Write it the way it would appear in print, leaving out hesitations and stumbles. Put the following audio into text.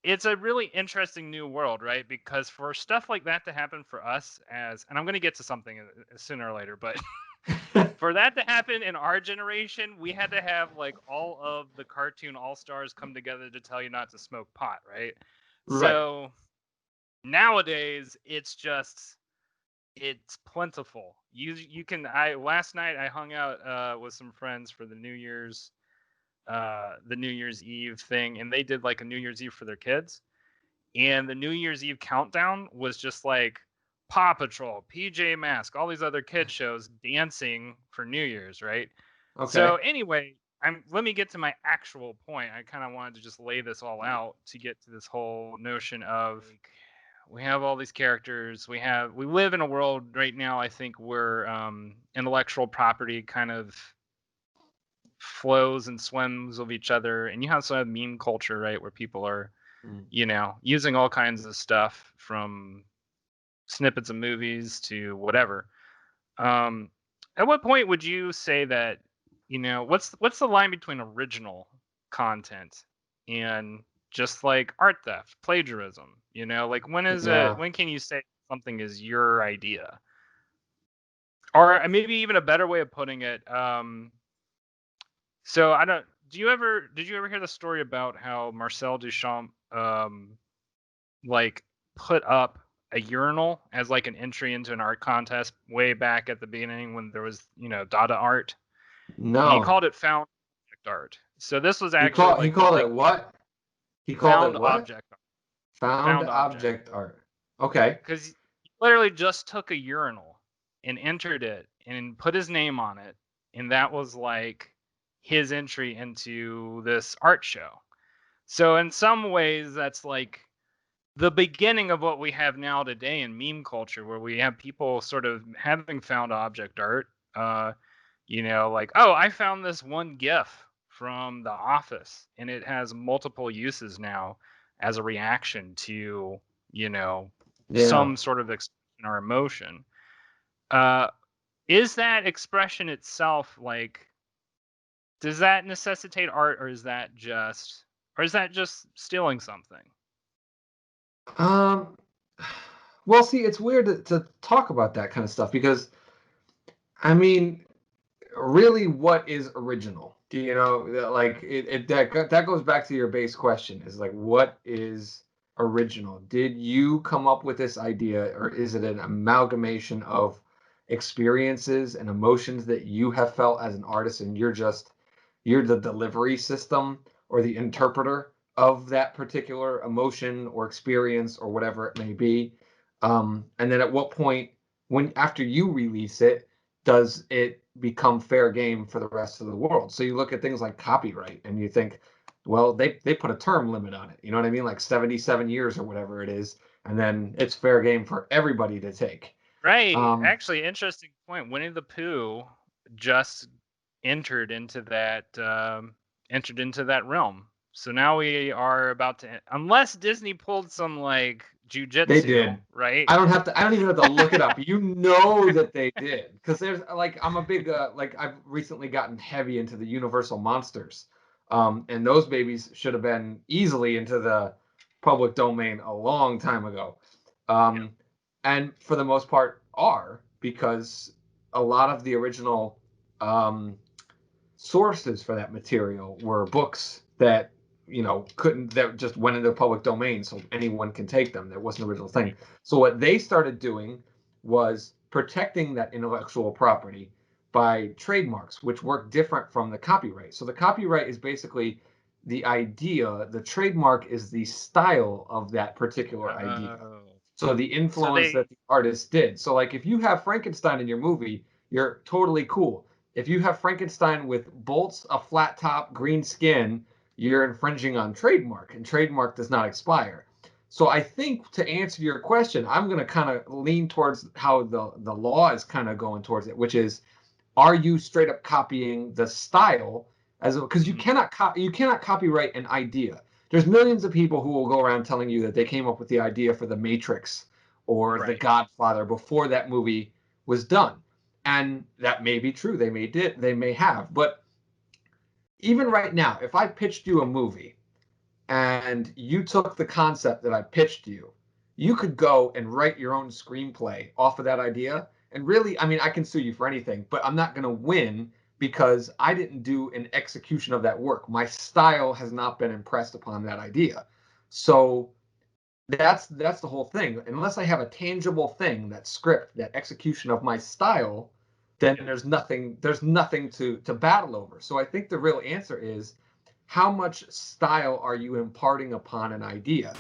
it's a really interesting new world, right? Because for stuff like that to happen for us and I'm going to get to something sooner or later, but for that to happen in our generation, we had to have like all of the cartoon all-stars come together to tell you not to smoke pot, right? Right. So nowadays it's plentiful. You can I last night I hung out with some friends for the New Year's Eve thing, and they did like a New Year's Eve for their kids. And the New Year's Eve countdown was just like Paw Patrol, PJ Masks, all these other kid shows dancing for New Year's, right? So Okay. anyway, let me get to my actual point. I kind of wanted to just lay this all out to get to this whole notion of like, we have all these characters. We live in a world right now, I think, where intellectual property kind of flows and swims with each other, and you have some meme culture, right, where people are Mm. using all kinds of stuff from snippets of movies to whatever. Um, at what point would you say that, what's the line between original content and just like art theft, plagiarism? Like Yeah. when can you say something is your idea? Or maybe even a better way of putting it, so I don't did you ever hear the story about how Marcel Duchamp like put up a urinal as like an entry into an art contest way back at the beginning when there was, Dada art, and he No. called it found object art. So this was He actually called he like the called big it what? He called it found what? object art. Found Found object. object art. Okay. Cuz he literally just took a urinal and entered it and put his name on it, and that was like his entry into this art show. So in some ways that's like the beginning of what we have now today in meme culture, where we have people sort of having found object art. Like, oh, I found this one GIF from The Office, and it has multiple uses now as a reaction to, you know, Yeah. some sort of expression or emotion. Uh, is that expression itself like? Does that necessitate art, or is that just stealing something? Um. Well, see, it's weird to talk about that kind of stuff because, I mean, really, what is original? Do you know, like that goes back to your base question, is like, what is original? Did you come up with this idea, or is it an amalgamation of experiences and emotions that you have felt as an artist, and you're the delivery system or the interpreter of that particular emotion or experience or whatever it may be? And then at what point, when after you release it, does it become fair game for the rest of the world? So you look at things like copyright and you think, well, they put a term limit on it. You know what I mean? Like 77 years or whatever it is, and then it's fair game for everybody to take. Right. Um, Actually, interesting point. Winnie the Pooh just entered into that realm. So now we are about to, unless Disney pulled some like they jujitsu, did. right? I don't even have to look it up. You know that they did. Because there's like, I'm a big, like, I've recently gotten heavy into the Universal monsters. And those babies should have been easily into the public domain a long time ago. Yeah. Um, and for the most part are, because a lot of the original um, sources for that material were books that couldn't, that just went into the public domain so anyone can take them. There wasn't an original thing. Right. So what they started doing was protecting that intellectual property by trademarks, which work different from the copyright. So the copyright is basically the idea, the trademark is the style of that particular idea. Oh. So the So influence they, that the artist did. So like if you have Frankenstein in your movie, you're totally cool. If you have Frankenstein with bolts, a flat top, green skin, you're infringing on trademark, and trademark does not expire. So I think to answer your question, I'm going to kind of lean towards how the law is kind of going towards it, which is, are you straight up copying the style, as because mhm, you cannot copyright an idea. There's millions of people who will go around telling you that they came up with the idea for the Matrix or the right. Godfather before that movie was done, and that may be true. They may have, but even right now, if I pitched you a movie and you took the concept that I pitched you, you could go and write your own screenplay off of that idea. And really, I mean, I can sue you for anything, but I'm not going to win because I didn't do an execution of that work. My style has not been impressed upon that idea. So that's the whole thing. Unless I have a tangible thing, that script, that execution of my style, then there's nothing to battle over. So I think the real answer is, how much style are you imparting upon an idea?